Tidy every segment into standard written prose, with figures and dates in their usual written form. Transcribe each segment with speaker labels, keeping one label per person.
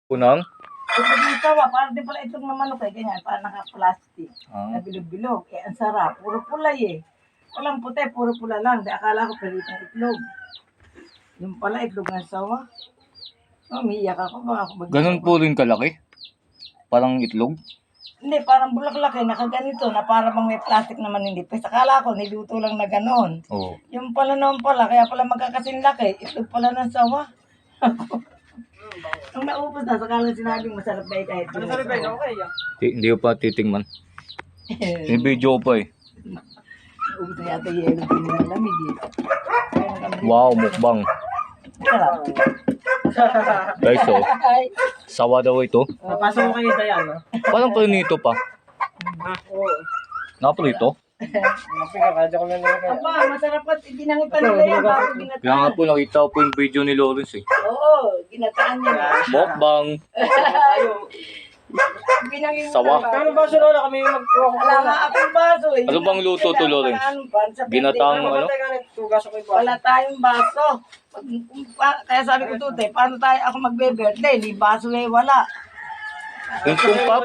Speaker 1: Unang?
Speaker 2: Ito dito, parang di pala itong mamanok eh, ganyan, parang naka-plastic. Na bilog-bilog. Eh, ang sarap. Puro pulay eh. Walang puti, puro pula lang. Di akala ko palitong itlog. Yung pala itlog ng sawa. Oh, umiiyak ako. Baka ako
Speaker 1: Ganun po rin kalaki? Parang itlog?
Speaker 2: Hindi, parang bulaklak eh, nakaganito na para bang may plastic naman nilipis. Akala ko, niluto lang na ganon.
Speaker 1: Oo.
Speaker 2: Yung pala naman pala, kaya pala magkakasin laki. Itlog pala ng sawa. Nung naubos na, sakala sinabing masarap ba kahit yung
Speaker 3: Masarap ba yun? Okay yan.
Speaker 1: Hindi ko pa titingman. May video ko pa eh.
Speaker 2: Naubos na yata yung yelo pinalamig eh.
Speaker 1: Wow, mukbang.
Speaker 2: Sarap.
Speaker 1: Guys, oh.
Speaker 2: Ay,
Speaker 1: Sawa daw ito.
Speaker 3: Napasok ko kayo Dayan, no?
Speaker 1: Parang prinito pa.
Speaker 3: Oo.
Speaker 1: Naprito?
Speaker 3: Napin ka, kadyo ko lang nila kayo.
Speaker 2: aba, masarap at ibinangit pa nila yan bago
Speaker 1: Kaya nga
Speaker 2: ginataan.
Speaker 1: po nakita ko po yung video ni Lawrence eh.
Speaker 2: Oo, ginataan niya na.
Speaker 1: Mukbang.
Speaker 3: Tayo.
Speaker 2: Binangin mo
Speaker 1: Sawa.
Speaker 2: na.
Speaker 3: Kano ba si Lola kami yung magkuha ko
Speaker 2: Wala nga akong baso eh.
Speaker 1: Ano bang luto to, Lawrence? Ginataang ano?
Speaker 3: Tugas ako yung
Speaker 2: Wala tayong baso. Kaya sabi ko tute, paano tayo ako magbe-birthday? Di baso eh, wala.
Speaker 1: Yung kumpap.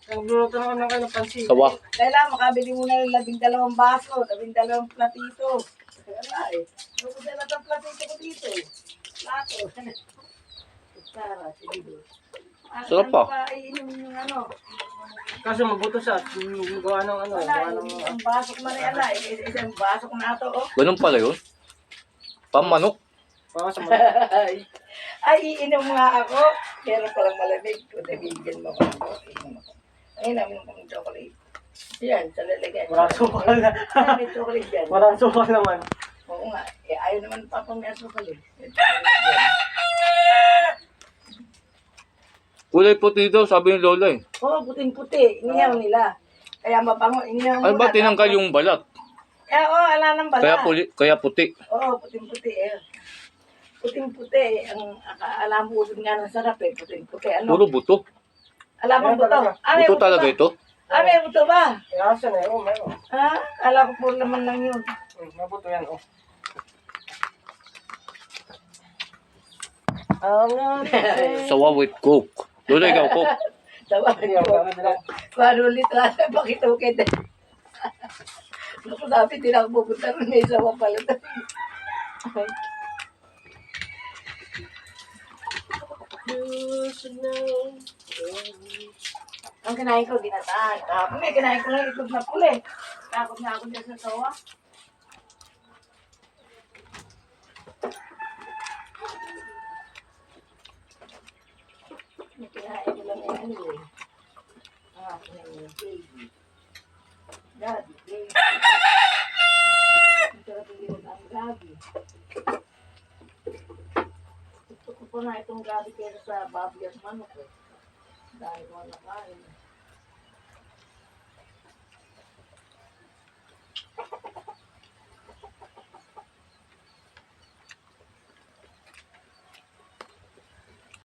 Speaker 3: Nagluluto na kami ng kayo ng pansin.
Speaker 1: Sawa.
Speaker 2: Kailangan makabili muna ng 12 baso, 12 platito. Wala eh. Ano ko sila ng platito ko dito eh. Plato. Tara, sige.
Speaker 1: Sarap pa.
Speaker 2: Ano ba iinom yung ano?
Speaker 3: Kaso mabuto siya. Gawa ng ano.
Speaker 2: Wala,
Speaker 3: Gawa ng...
Speaker 2: yung basok man yan na. Isang basok na ito, oh.
Speaker 1: Ganun pala yun. Pamanok.
Speaker 3: Baka sa mga...
Speaker 2: Ay, iinom nga ako. Pero palang malamig. Kung nabigyan mo ako. Iinom ako. Ay, namin kong chocolate. Yan, sa lalagyan.
Speaker 3: Walang sukal na.
Speaker 2: May chocolate yan.
Speaker 3: Walang sukal naman.
Speaker 2: Oo nga. Eh, ayaw naman pa pang may chocolate.
Speaker 1: Kulay puti daw, sabi ni Lola eh.
Speaker 2: Oo, puting-puti. Inihaw nila. Kaya mabango. Inihaw
Speaker 1: Ay ba tinanggal yung balat?
Speaker 2: Eh, oo, ala ng bala.
Speaker 1: Kaya puti.
Speaker 2: Oo, puting-puti eh. Puting-puti. Ang alam mo nga ng sarap eh. Puting-puti. Ano?
Speaker 1: Puro buto.
Speaker 2: Alam mo buto? Ah, may
Speaker 1: Buto talaga
Speaker 2: ba?
Speaker 1: ito.
Speaker 2: Ah, may buto ba?
Speaker 3: Asan eh. Oo, meron.
Speaker 2: Ha? Alam ko puro naman lang yun.
Speaker 3: Mabuto yan, oh.
Speaker 1: Sawa with coke. Lola, ikaw coke.
Speaker 2: Tawa ko. Paano ulit rasa? Bakit okay din? Naku, sabi, di na ako pupunta rin. May isawa pala. Ang kinain ko, ginataan. Tapos may kinain ko lang itlog na puli. Takot na ako dyan sa sawa. May kinain ko lang yan eh. Kinain yung baby. Daddy, baby. Ang sarap yung ginatang gabi. Gusto ko po na itong gabi kaysa sa babi at manok eh. Dahil wala kain.